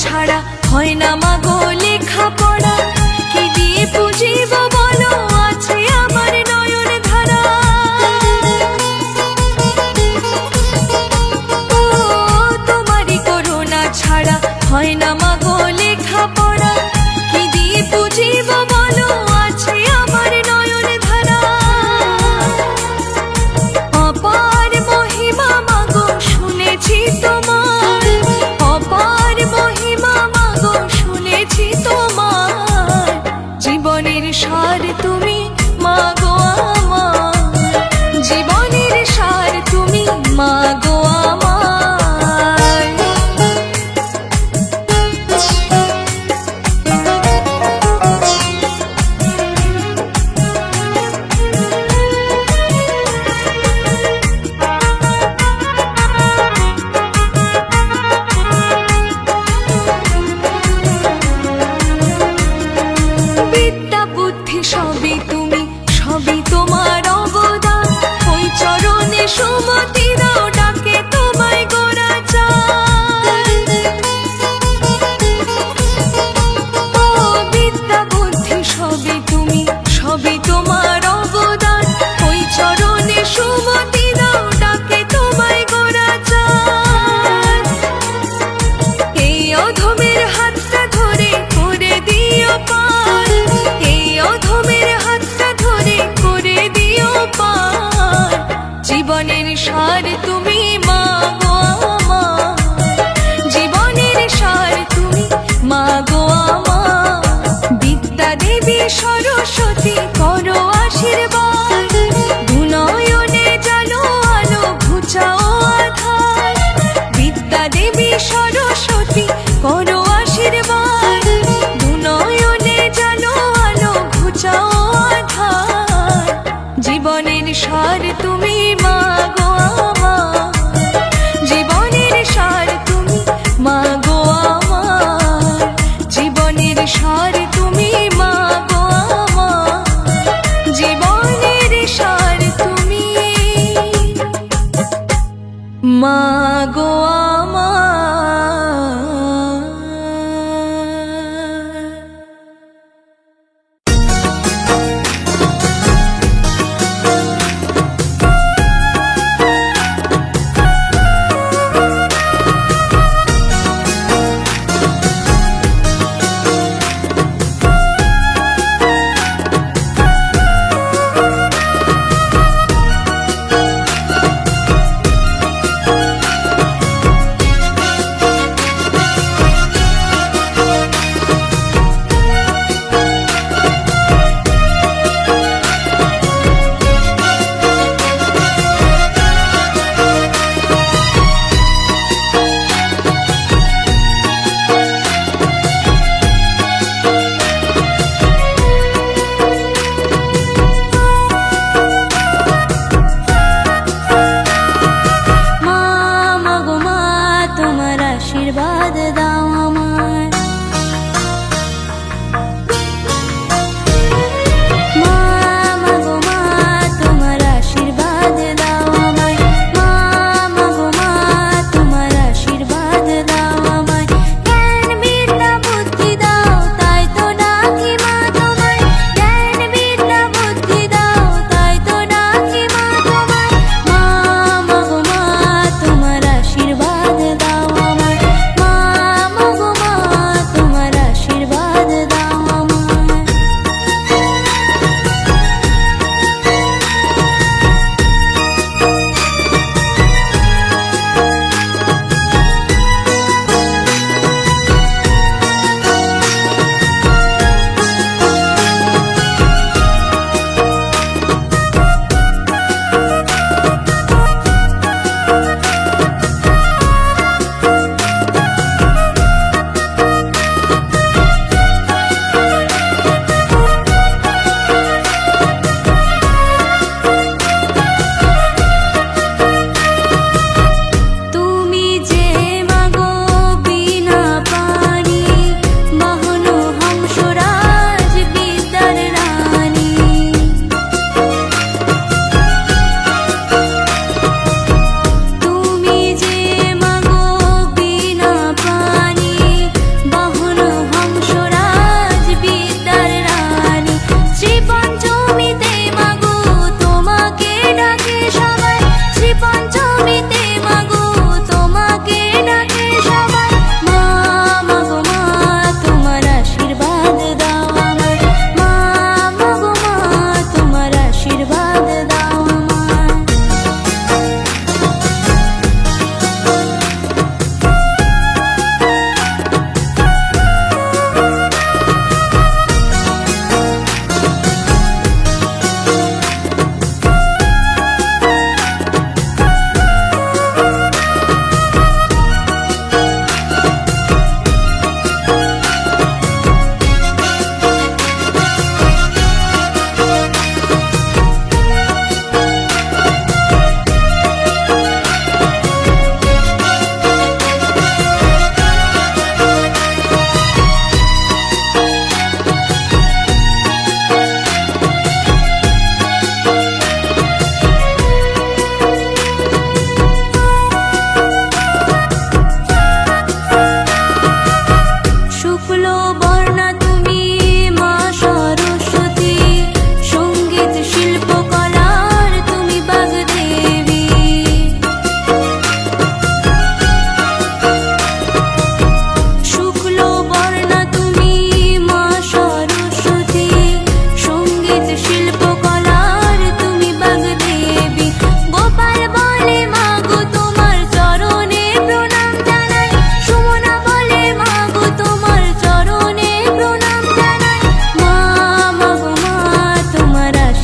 ছাড়া হয় না মাগো লেখাপড়া, কি দিয়ে বুঝিব বলো আছে আমার নয়ন ধারা। ও তোমারই করুণা ছাড়া হয় না মাগো লেখাপড়া, কি দিয়ে বুঝিব বলো আছে আমার নয়ন ধারা। অপার মহিমা মাগো শুনেছি তোমার, অপার মহিমা মাগো শুনেছি তোমার, জীবনের সার তুমি মাগো আমার, জীবনের সার তুমি মাগো আমার। বিদ্যা বুদ্ধি সবই তুমি, সবই তোমার অবদান, ওই চরণে সুমতি দাও ডাকে তোমায় গোরা চাই। ও বিদ্যা বুদ্ধি সবই তুমি, সবই তোমার অবদান, ওই চরণে সুমতি দাও ডাকে তোমায় গোরা চাই। এই অধমের হাতটা ধরে করে দিও পার, এই অধমের হাতটা ধরে করে দিও পার, জীবনের সার তুমি মাগো আমার, জীবনের সার তুমি মাগো আমার। বিদ্যা দেবী সরস্বতী করো আশীর্বাদ, দুনয়নে জানো আলো ঘুচাও আধার। বিদ্যা দেবী সরস্বতী করো আশীর্বাদ, দুনয়নে জানো আলো ঘুচাও আধার, জীবনের সার তুমি মাগো আমার, জীবনের সার তুমি মাগো আমার, জীবনের সার তুমি মাগো আমার, জীবনের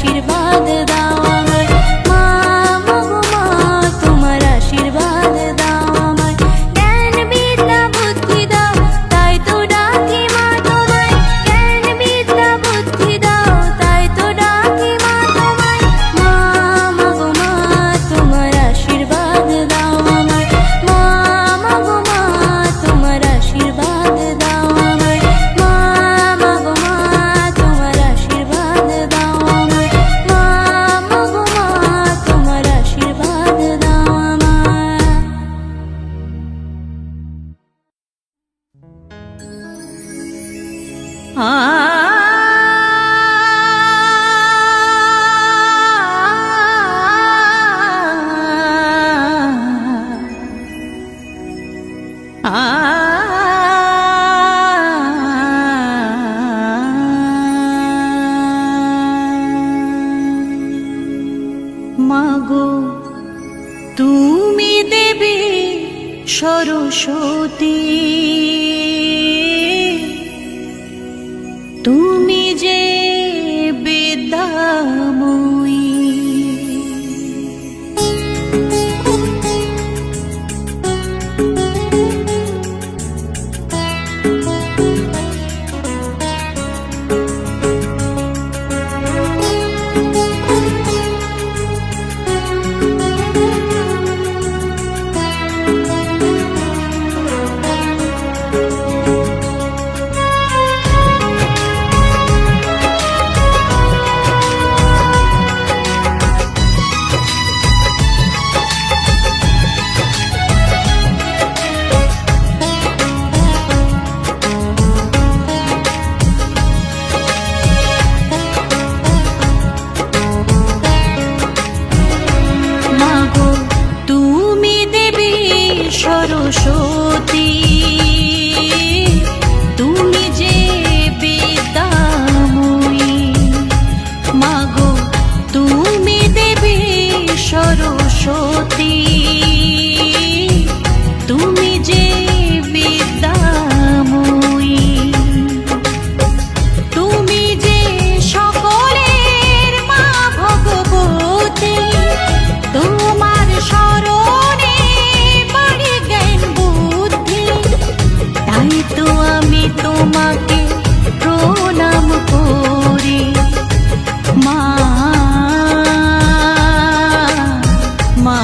আশীর্বাদ দাও আমায় মা, মা গো মা তোমার আশীর্বাদ দাও আমায় জ্ঞান বিদ্যা বুদ্ধি দাও তাই তো ডাকি মা তোমায় জ্ঞান বিদ্যা বুদ্ধি দাও তাই তো ডাকি মা তোমায় মা, মা গো মা তোমার আশীর্বাদ দাও আমায় মা, মা গো মা তোমার আশীর্বাদ দাও আমায় মা, মা গো মা তোমার আশীর্বাদ দাও আমায় মা, মা গো মা তোমার আশীর্বাদ দাও মাগো তুমি দেবী সরস্বতী তুমি যে বিদ্যাময়ী মাগো তুমি দেবী সরস্বতী তুমি যে বিদ্যাময়ী মাগো তুমি দেবী সরস্বতী তুমি যে বিদ্যাময়ী তুমি যে সকলের মা ভগবতী তোমার শরণে বাড়ি জ্ঞান বুদ্ধি তাই তো আমি তোমাকে প্রণাম করি মা, মা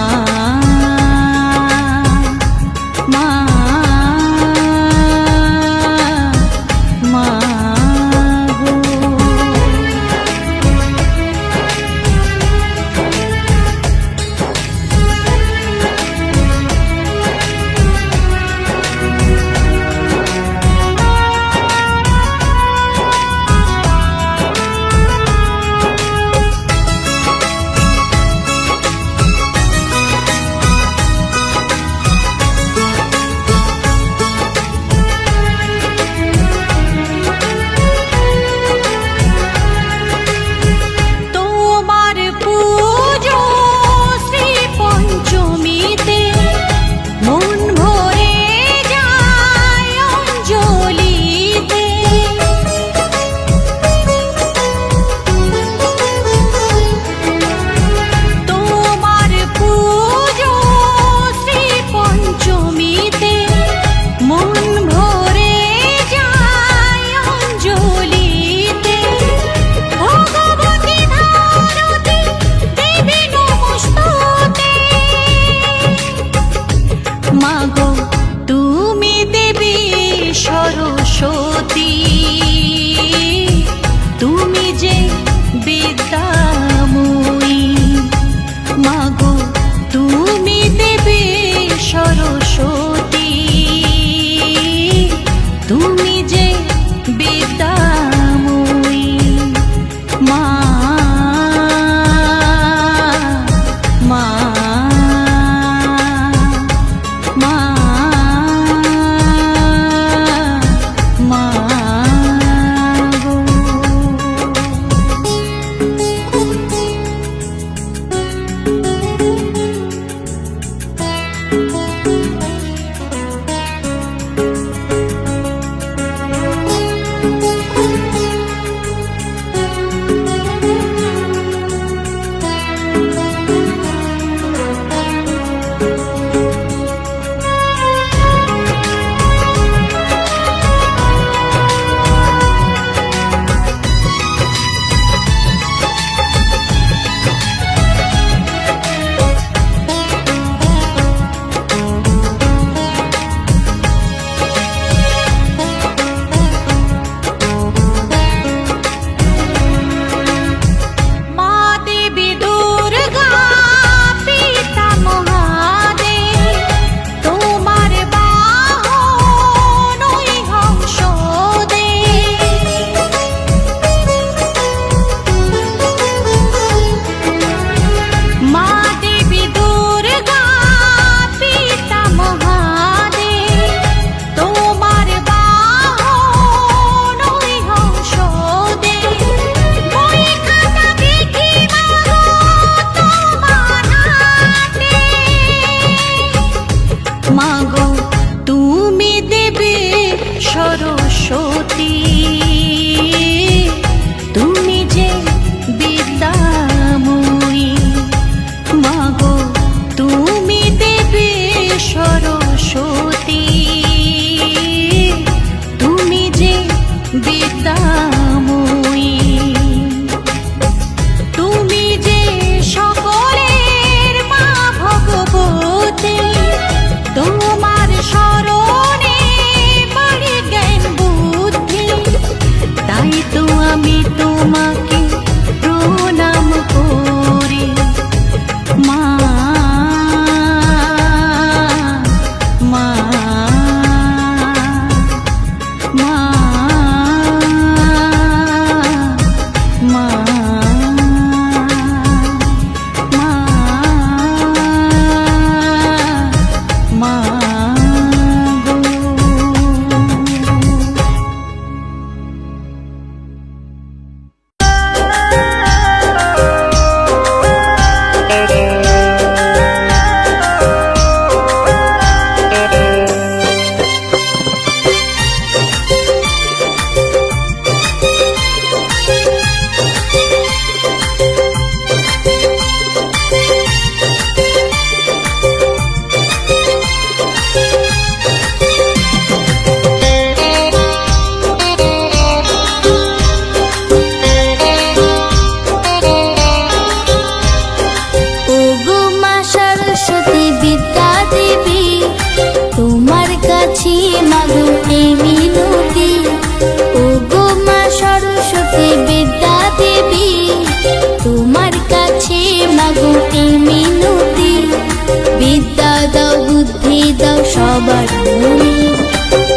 সবার মনে।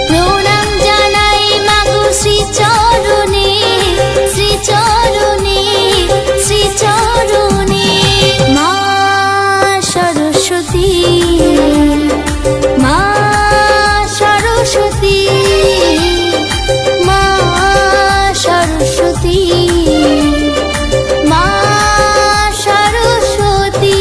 প্রণাম জানাই মাগো শ্রীচরণে, শ্রীচরণে, শ্রীচরণে। মা সরস্বতী, মা সরস্বতী, মা সরস্বতী, মা সরস্বতী।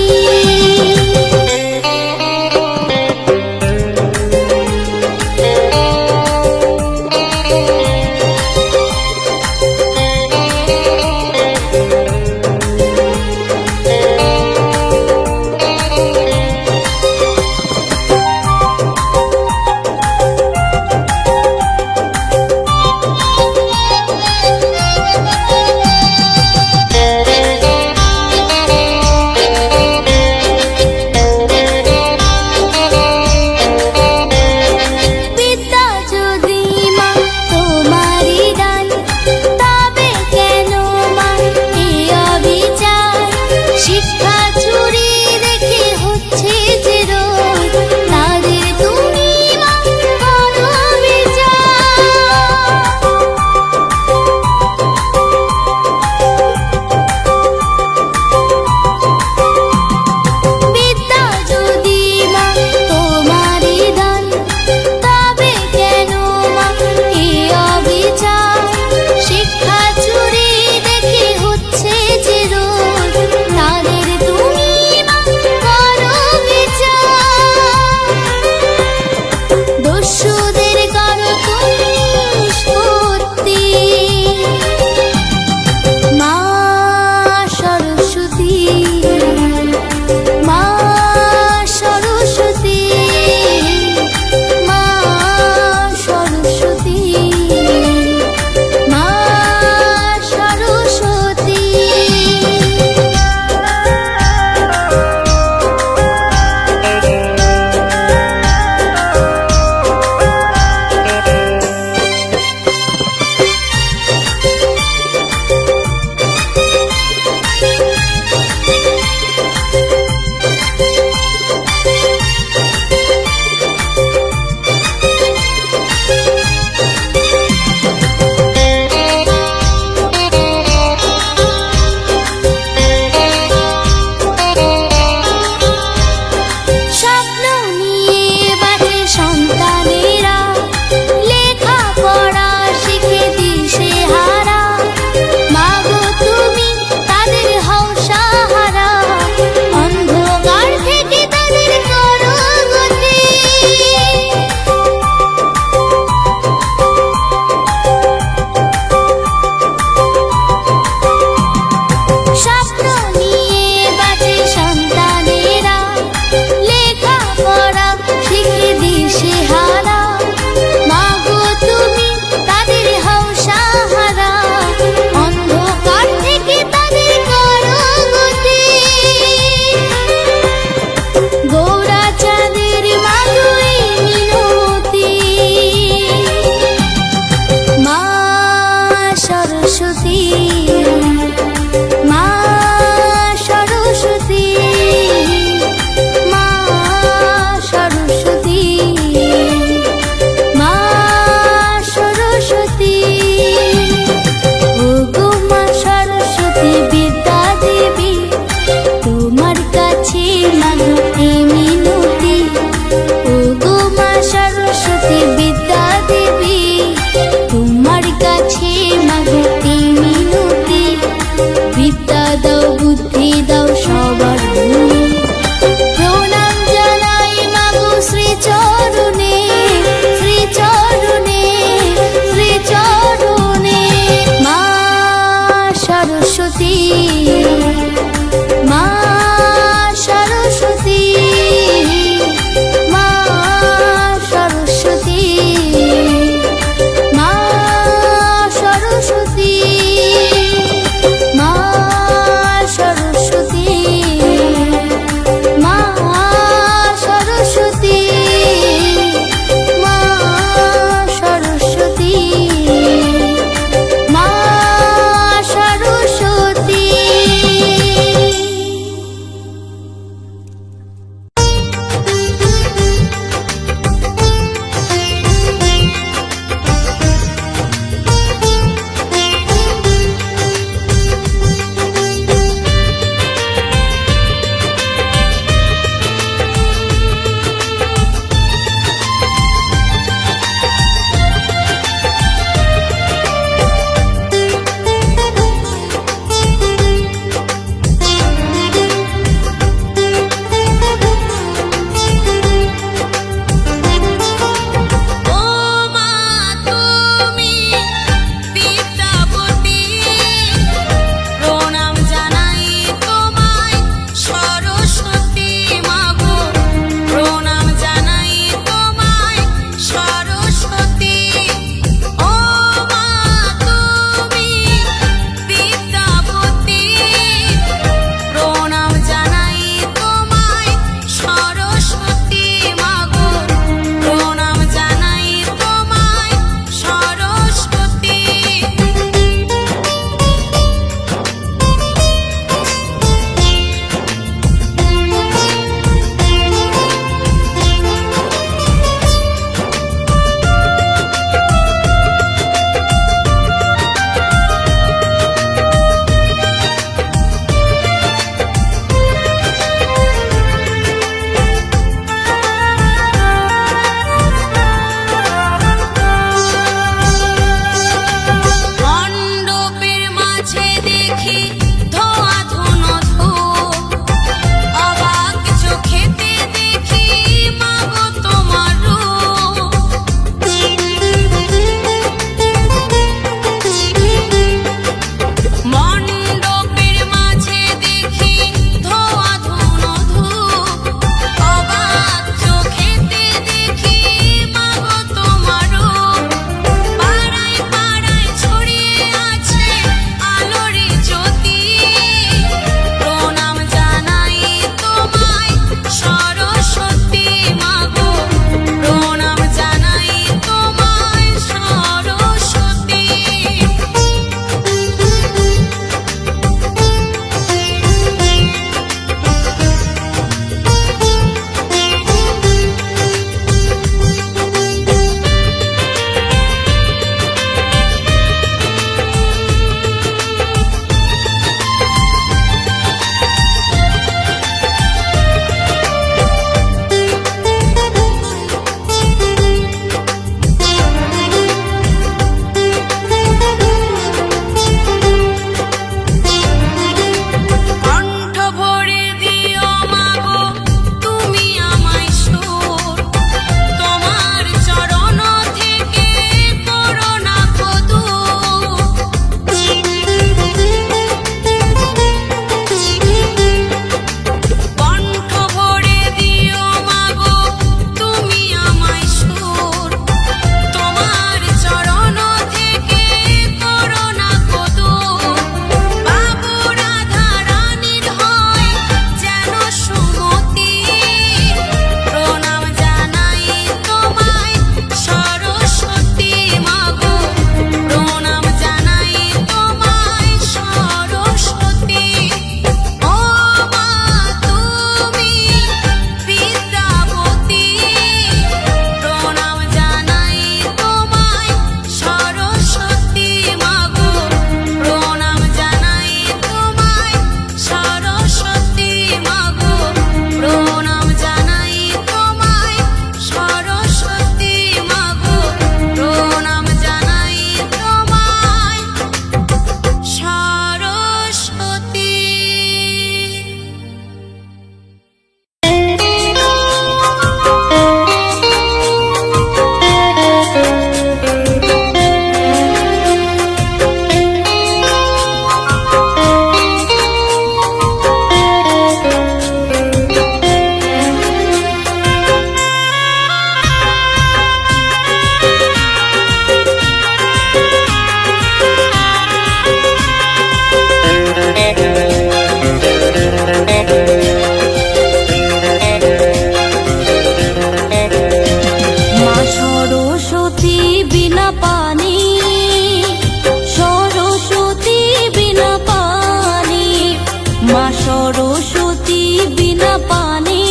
সরস্বতী বিনা পানি,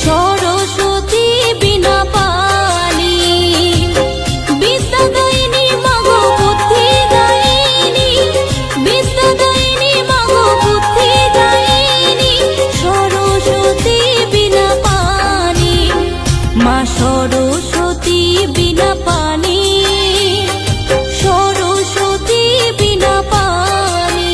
সরস্বতী বিনা পানি, বিদ্যাদায়িনী মাগো বুদ্ধিদায়িনী, বিদ্যাদায়িনী মাগো বুদ্ধিদায়িনী, সরস্বতী বিনা পানি, মা সরস্বতী বিনা পানি, সরস্বতী বিনা পানি।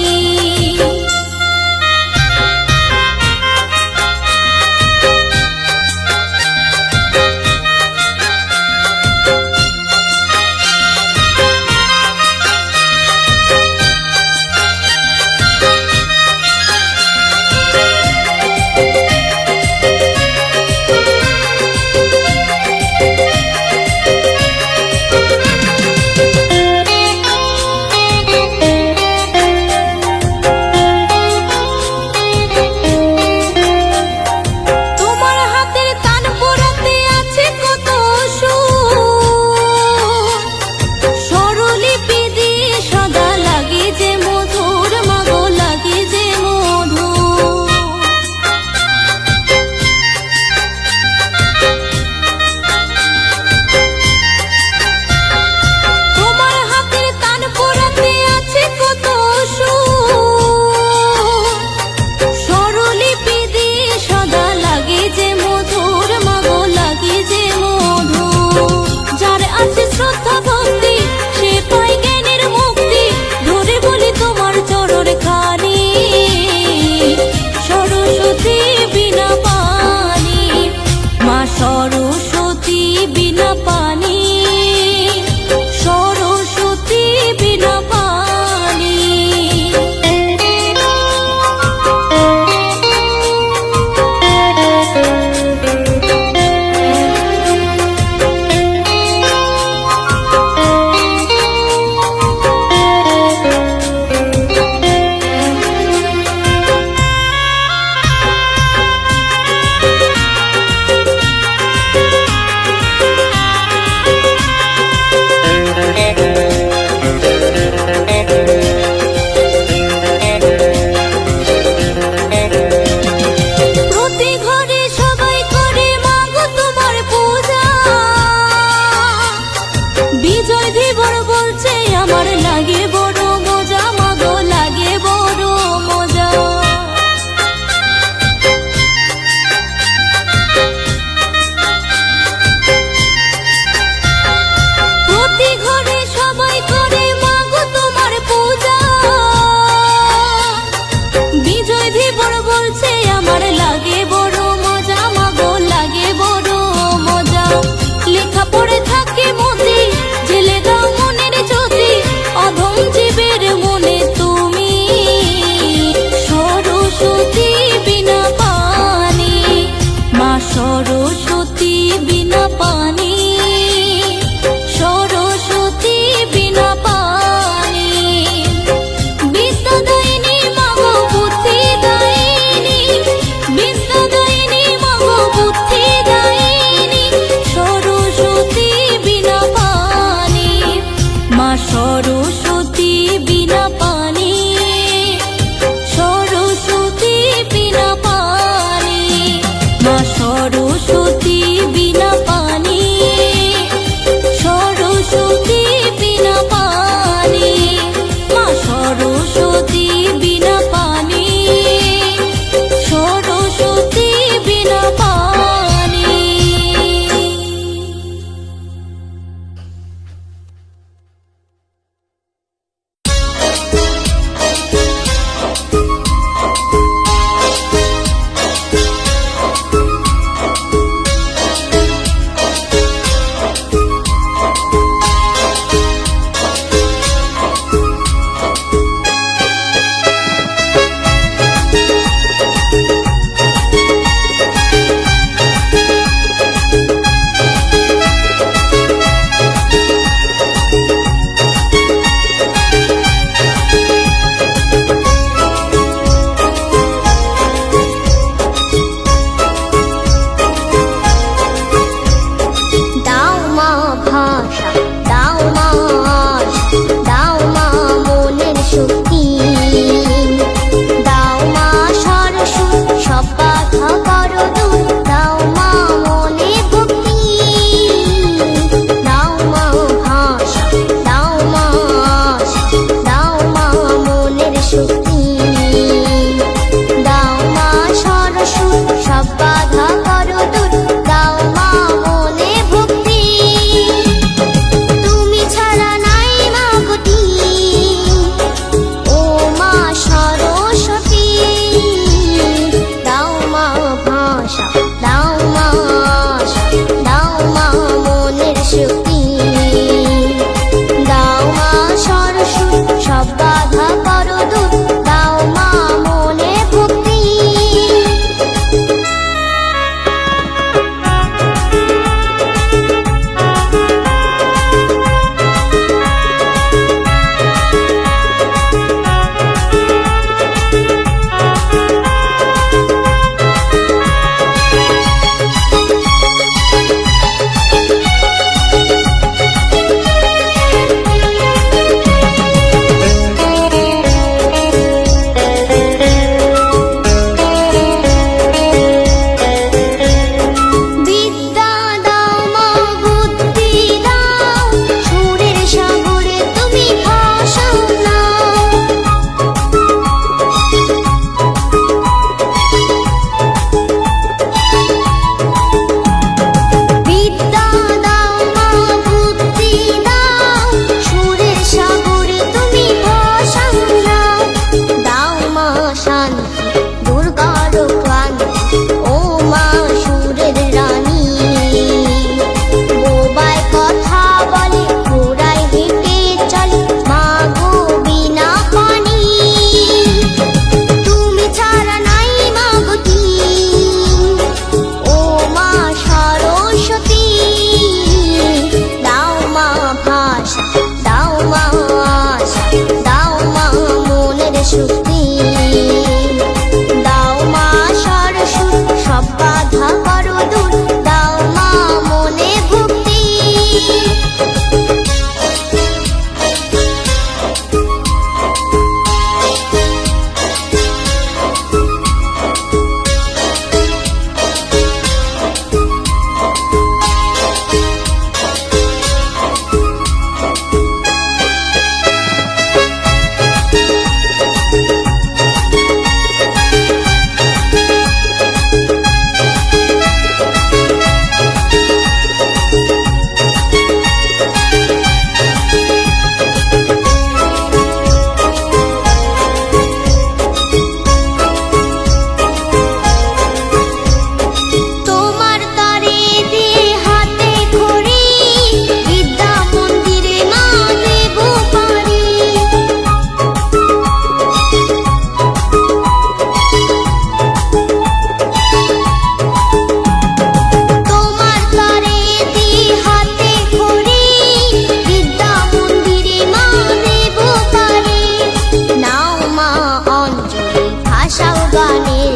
বাগানের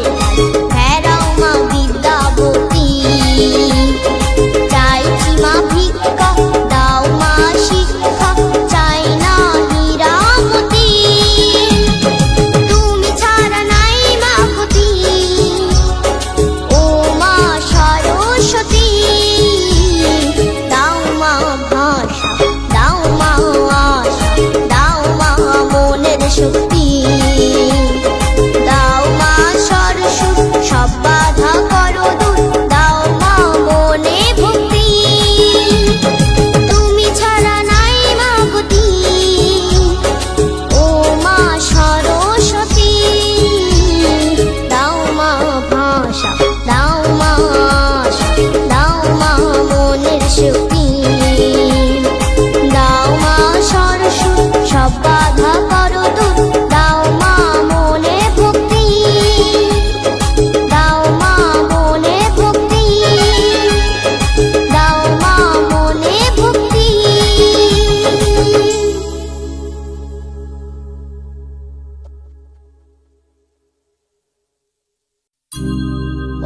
ভেড়াও মা বিদ্যাবতী। চাইছি মা ভিক্ষা দাও মা শিক্ষা, চাই না হীরামতি। তুমি ছাড়া নাই মা গতি, ও মা সরস্বতী। দাও মা ভাষা দাও মা আশা, দাও মা মনের শক্তি। দাও মা সরস্বর সব বাধা করো দূর, দাও মা মনে ভক্তি। তুমি ছাড়া নাই মা গতি, ও মা সরস্বতী। দাও মা ভাষা দাও মা আশা, দাও মা মনের শক্তি। দাও মা সরস্বর সব বাধা করো দূর, দাও মা মনে ভক্তি। দাও মা মনে ভক্তি, দাও মা মনে ভক্তি।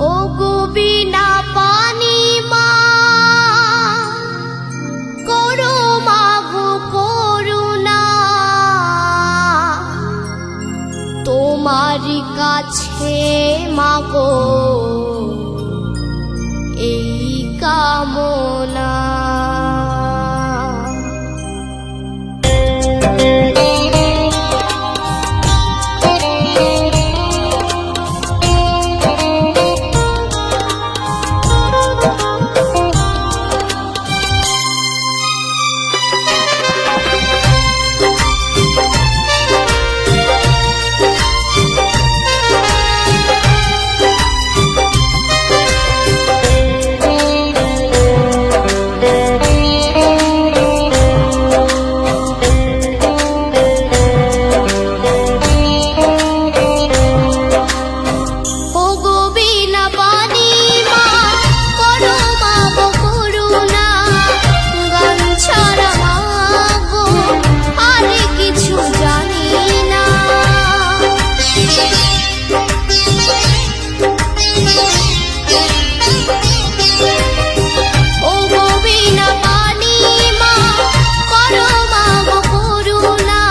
ও গো বিনা পানি মা করো মা গো করুণা, তোমারই কাছে মা গো এই কামনা। ও গো বিনা পানি মা করো মা গো করুণা, গান ছাড়া মা গো আর কিছু জানি না। ও গো বিনা পানি মা করো মা গো করুণা,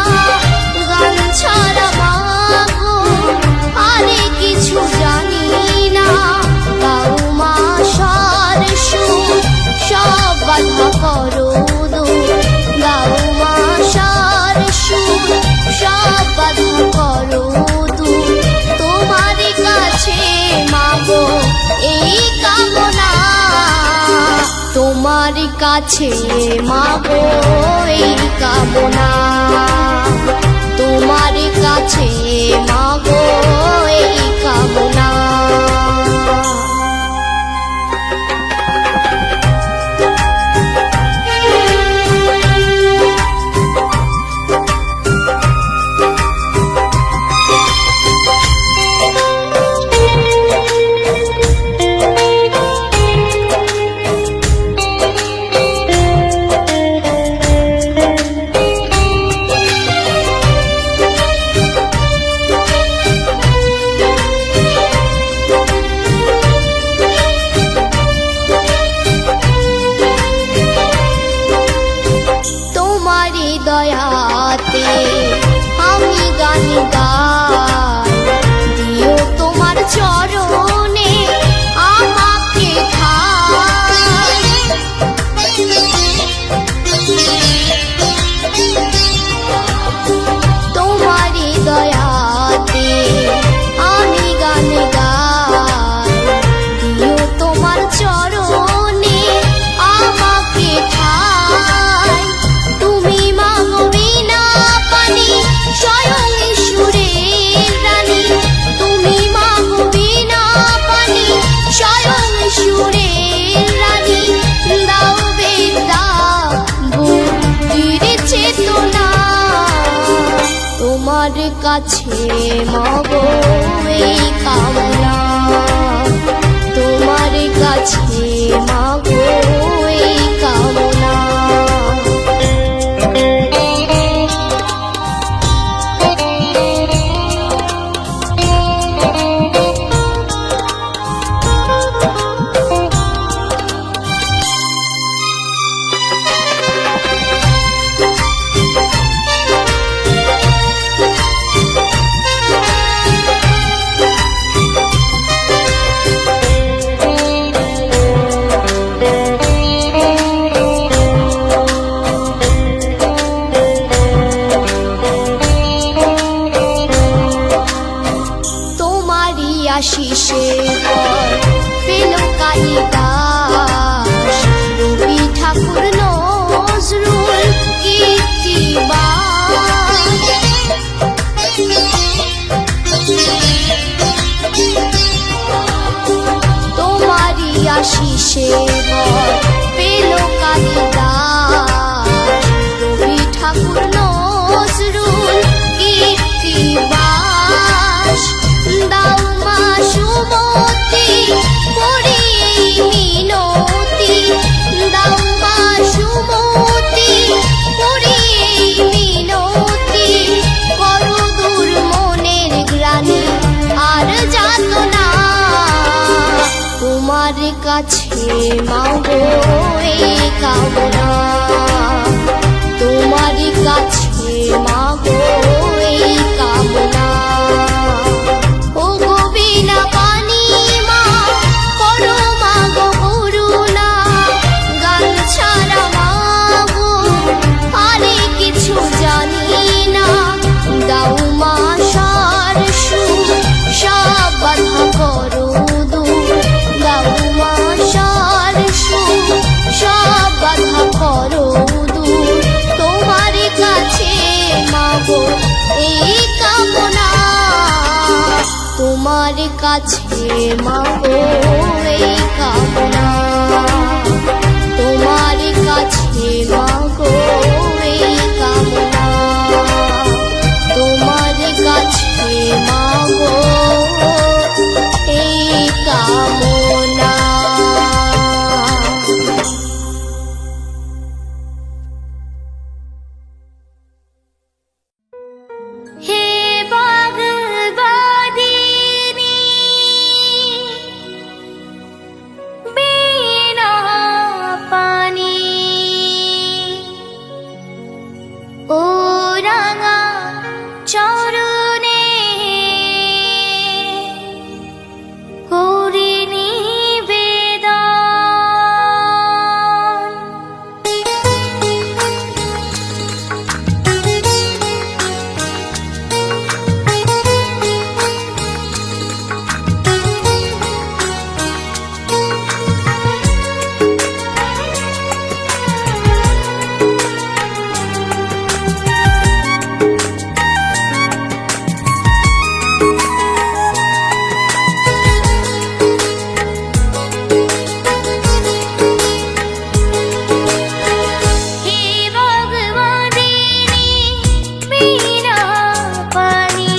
গান ছাড়া মা গো আর কিছু জানি না। দাও মা সরস্বর সব বাধা করো দূর, দাও মা সরস্বর সব বাধা করো দূর। তোমার কাছে মা গো এই কামনা, তোমার কাছে মা গো এই কামনা। তোমার কাছে মা গো এই কামনা। তোমারি দয়াতে আমি গান গাই, দিও তোমার চরণে আমাকে ঠাই। তোমারি দয়াতে আমি গান গাই, দিও তোমার চরণে আমাকে ঠাই। তুমি মা গো বিনা পানি স্বয়ং সুরের রানী, তুমি মা গো বিনা পানি স্বয়ং সুরের রানী। দাও বেদা বুদ্ধির চেতনা, তোমার কাছে মা গো এই কামনা। তোমার কাছে মা গো এই কামনা। আশিসের পর পেল কালিদাস রবি ঠাকুর নজরুল কীর্তিবাস। তোমারই আশিসের পর পেল কালিদাস রবি ঠাকুর নজরুল কীর্তিবাস। দাও মা সুমতি করি মিনতি, দাও মা সুমতি করি মিনতি, করো দূর মনের গ্লানি আর যাতনা। তোমার কাছে মাগো এই কামনা, তোমার কাছে মাগো এই কামনা। ও গো বিনা পানি মা করো মাগো করুণা, গান ছাড়া মাগো আরে কিছু জানি না। দাও মা সার সুর সব বাধা করো দূর, দাও মা সার সুর সব বাধা করো দূর। তোমার কাছে মাগো এই কামনা, তোমার কাছে মাগো এই কামনা, তোমার কাছে মাগো এই কামনা, তোমার কাছে মাগো এই কামনা। হে বাগবাদিনী বিনা পানি, ও রাঙা চরণে করি নিবেদন। হে বাগবাদিনী বিনা পানি,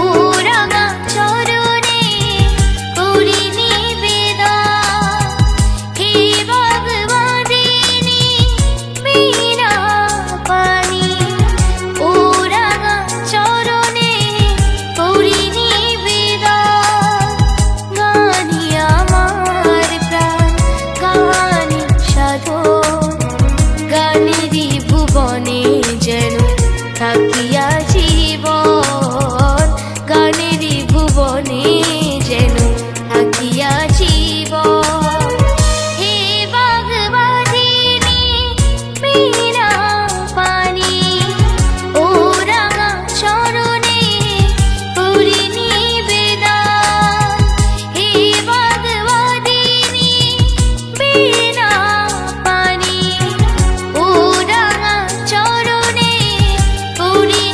ও রাঙা চরণে করি নিবেদন। হে বাগবাদিনী বিনা পানি, ও রাঙা চরণে করি নিবেদন। গানি আমার প্রাণ গানি সাধন, গানেরই ভুবনে যেন থাকিয়া জীবন, গানেরই ভুবনে যেন থাকিয়া জীবন। হে বাগবাদিনী বিনা পানি, ও রাঙা চরণে করি নিবেদন। হে বাগবাদিনী বিনা পানি, ও রাঙা চরণে করি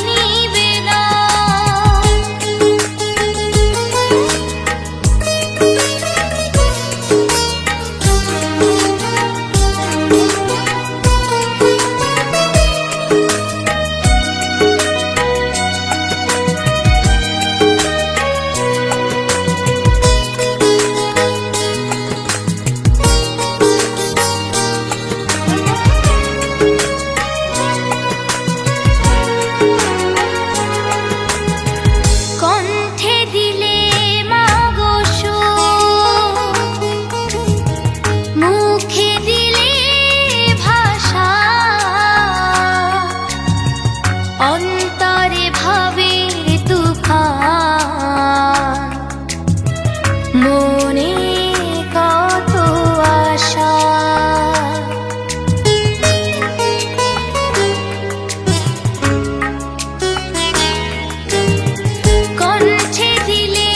কণ্ঠে দিলে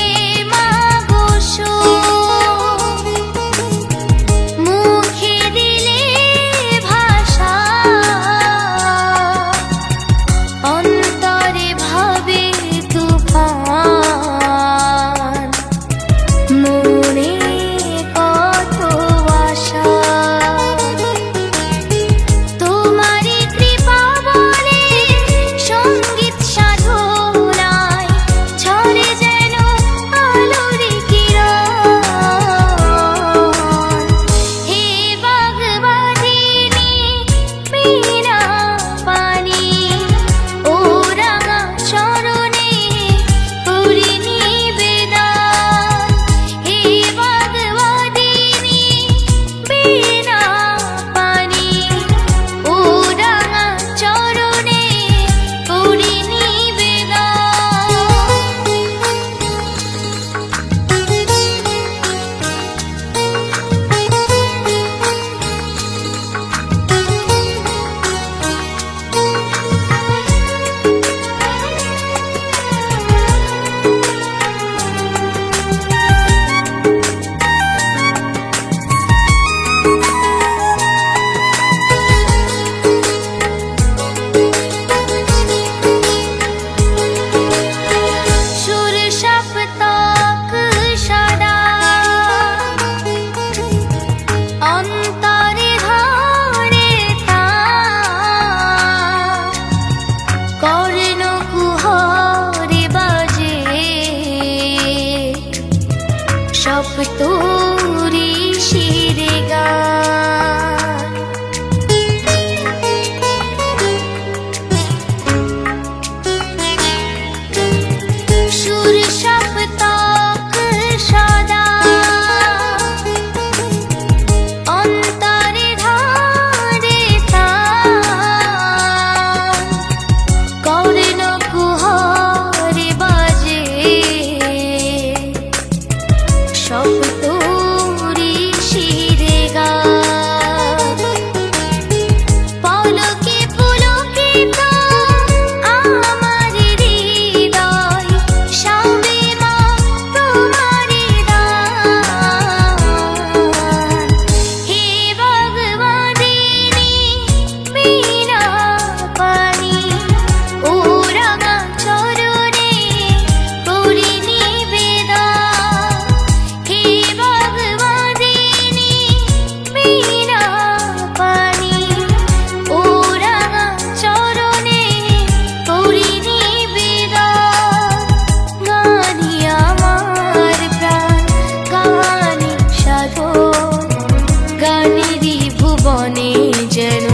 মা সপ্তরি শিরে গান সুর সপ্তক সদা অন্তরে ধারে তান কর্ণ কুহরে বাজে সপ্তরি শিরে গান পলকে পুলকে তো আমার হৃদয় সবে মা তোমারি দান হে ভগবাদিনী বিনা পানি ও রাঙা চরণে করি নিবেদন হে ভগবাদিনী বিনা পানি ও রাঙা চরণে করি নিবেদন গানি আমার প্রাণ গানি সাধন গানেরই ভুবনে যেন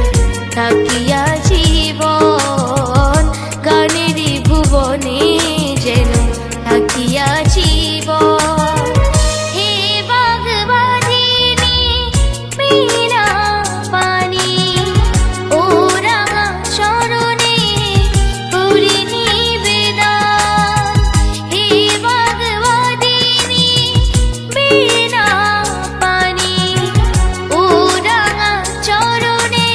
থাকিয়া জীবন গানেরই ভুবনে যেন থাকিয়া জীবন হে ভগবাদিনী বিনা পানি ও রাঙা চরণে করি নিবেদন হে ভগবাদিনী বিনা পানি ও রাঙা চরণে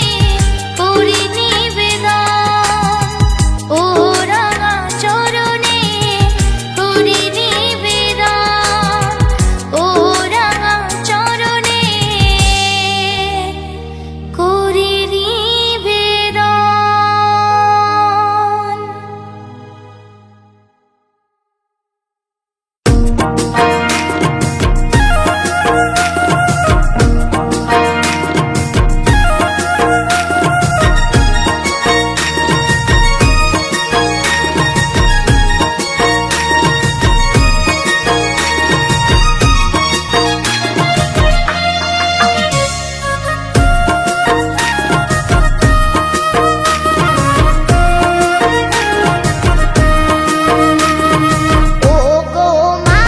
করি নিবেদন ও রাঙা চরণে করি নিবেদন ও রাঙা চরণে করি নিবেদন। ও গো মা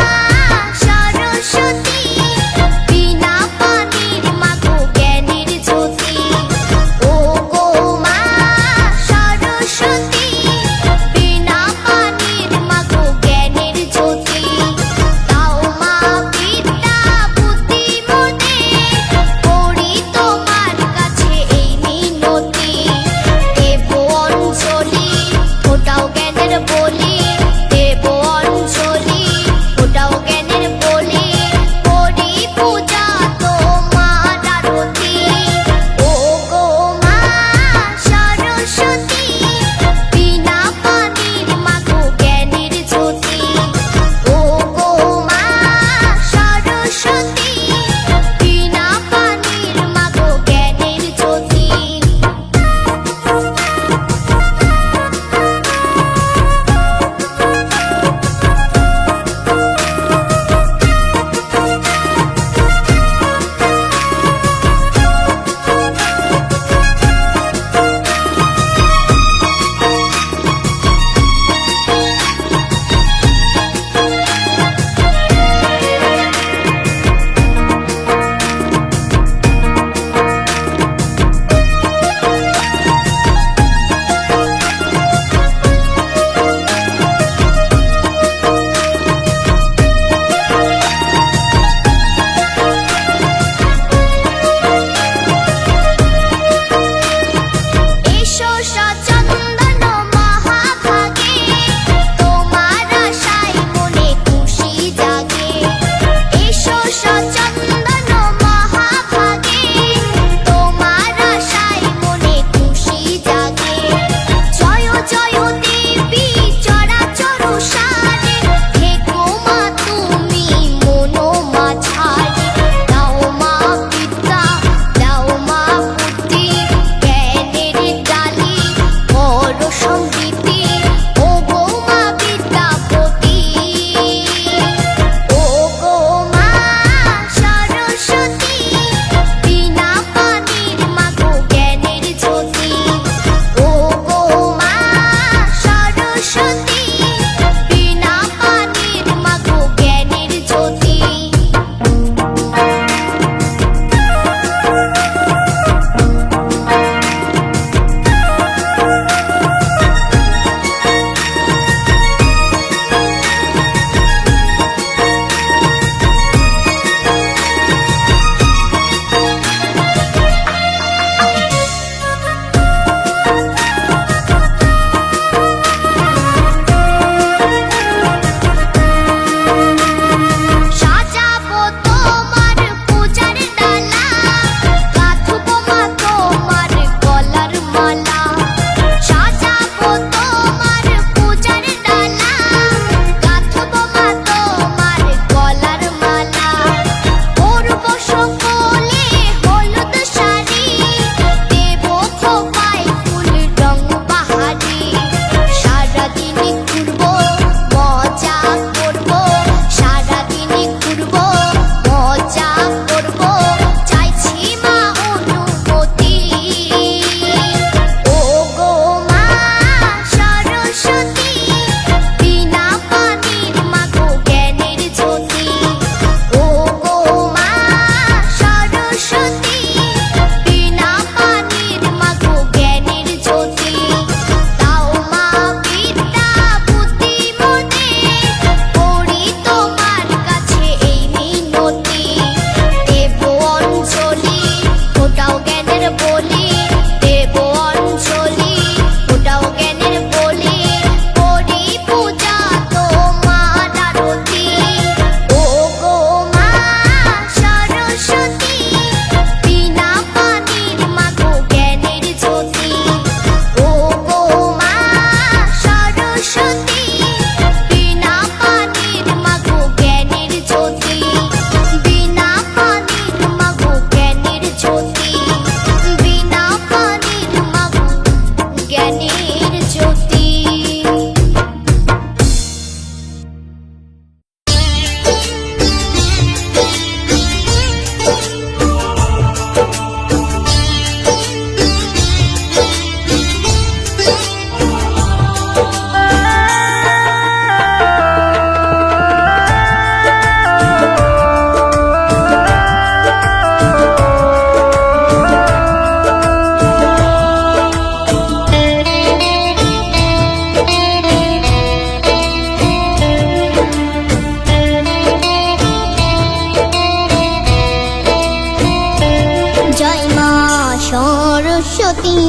সরস্বতী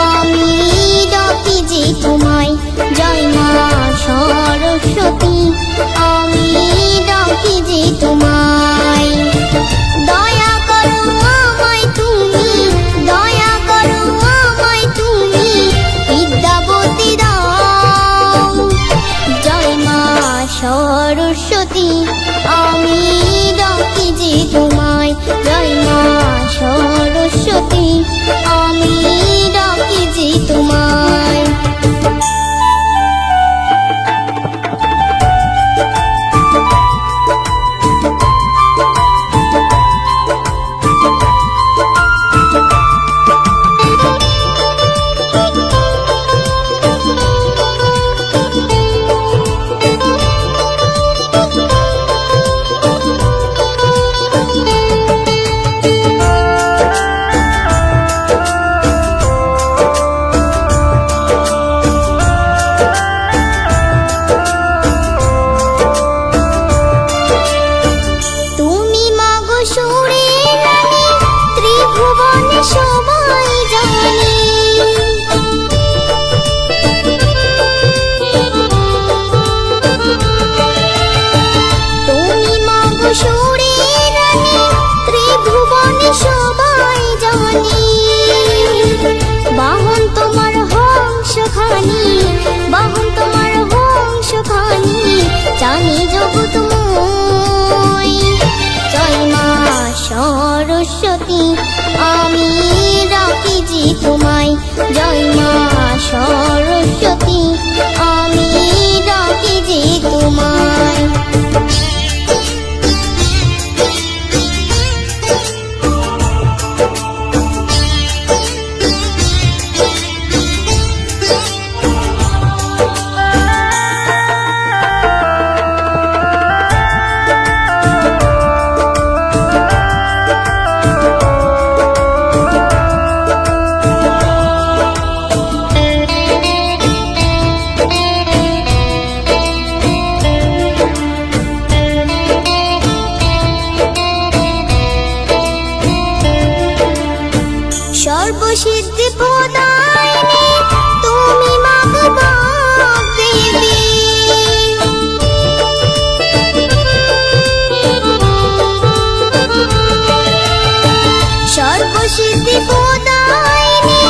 আমি ডাকি যে তোমায়, জয় মা সরস্বতী আমি ডাকি যে তোমায়। দয়া করো আমায় তুমি, দয়া করো আমায় তুমি, বিদ্যাবতী দাও। জয় মা সরস্বতী আমি ডাকি যে তোমায়, জয় মা সরস্বতী আমি ডাকি যে তোমায়। তুমি মাগো সুরের রানী, ত্রিভুবনে সবাই জানে। তুমি মাগো সুরের রানী, ত্রিভুবনে সবাই জানে। বাহন তোমার হংসখানি, বাহন তোমার হংসখানি, জানি জগৎময়। জয় মা সরস্বতী আমি ডাকি যে তোমায়, জয় মা সরস্বতী আমি ডাকি যে তোমায়। সর্বসিদ্ধি প্রদায়িনী তুমি মাগো বাগদেবী। সর্বসিদ্ধি প্রদায়িনী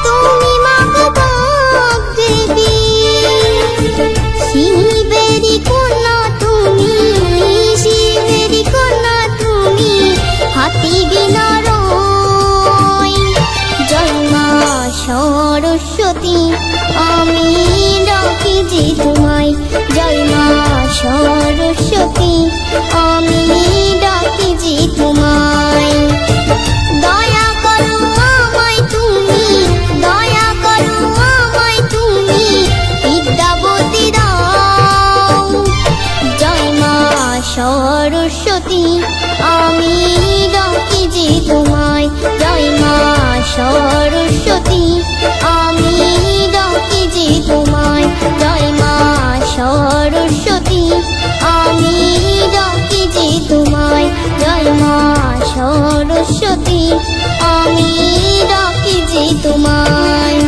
তুমি মাগো বাগদেবী। শিবেরি কন্যা তুমি, শিবেরি কন্যা তুমি, হাতি বিনার। জয় মা সরস্বতী আমি ডাকি যে তোমায়, জয় মা সরস্বতী আমি ডাকি যে তোমায়। দয়া করো আমায় তুমি, দয়া করো আমায় তুমি, বিদ্যাবতী দাও। জয় মা সরস্বতী আমি ডাকি যে তোমায়, জয় মা সরস্বতী আমি ডাকি যে তোমায়, জয় মা সরস্বতী আমি ডাকি যে তোমায়, জয় মা সরস্বতী আমি ডাকি যে তোমায়।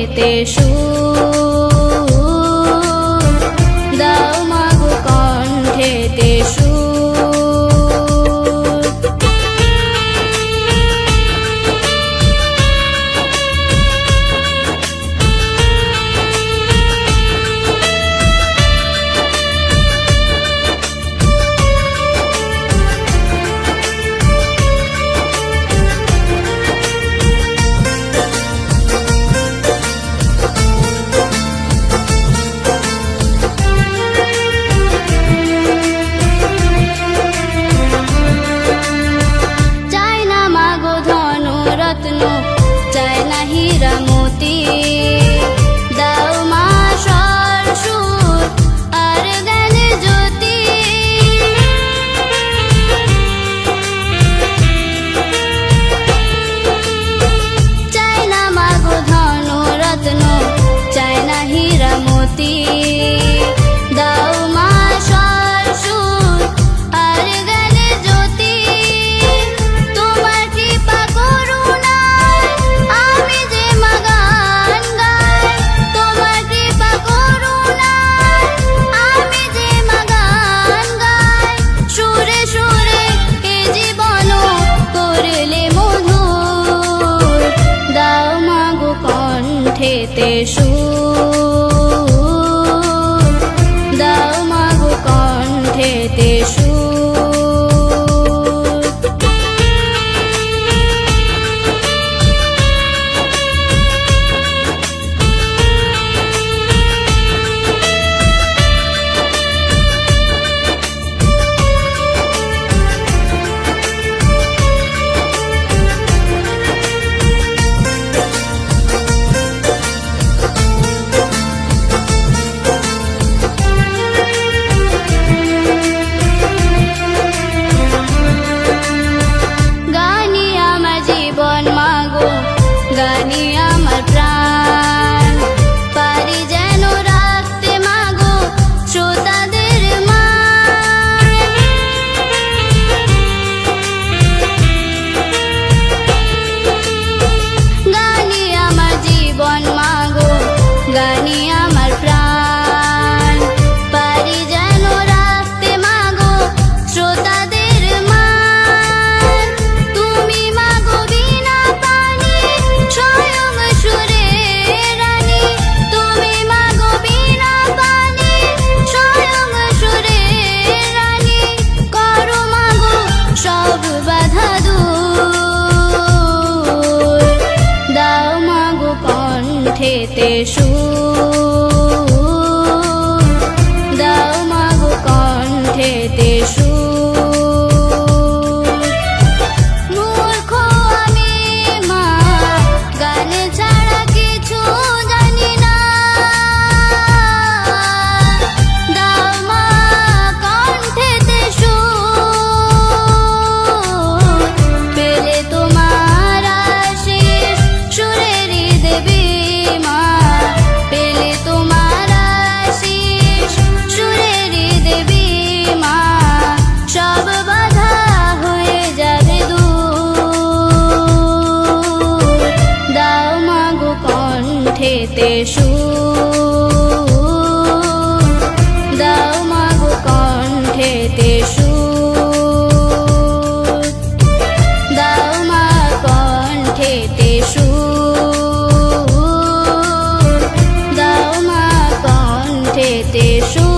কণ্ঠেতে সুর, দাও মাগো কণ্ঠেতে সুর। রত্ন চাই না হীরা মতি, দাও মা স্বর সুর আর জ্ঞান জ্যোতি। চাই না মাগো ধন রত্ন চাই না হীরা মতি, দাও মা স্বর সুর আর জ্ঞান জ্যোতি। তোমার কৃপা কণ্ঠেতে সুর, দাও মাগো কণ্ঠেতে সুর। গানি আমার প্রাণ, পারি যেন রাখতে মাগো শ্রোতাদের মান। গানি আমার জীবন মাগো, গানি আমার প্রাণ, পারি যেন রাখতে মাগো শ্রোতাদের মান। তুমি মাগো বিনা পানি স্বয়ং সুরে রানী, তুমি মাগো বিনা পানি স্বয়ং সুরে রানী। করো মাগো সব বাধা দূর, দাও মাগো কণ্ঠেতে সুর, দাও মাগো কণ্ঠেতে সুর। মূর্খ আমি মা, গান ছাড়া কিছু জানি না, দাও মা কণ্ঠেতে সুর। পেলে তোমার আশিস সুরেরই দেবী মা, পেলে তোমার আশিস সুরেরই দেবী মা। সব বাধা হয়ে যাবে দূর, দাও মাগো কণ্ঠেতে সুর, দাও মাগো কণ্ঠেতে সুর, দাও মা কণ্ঠেতে সুর, দাও মা কণ্ঠেতে সুর।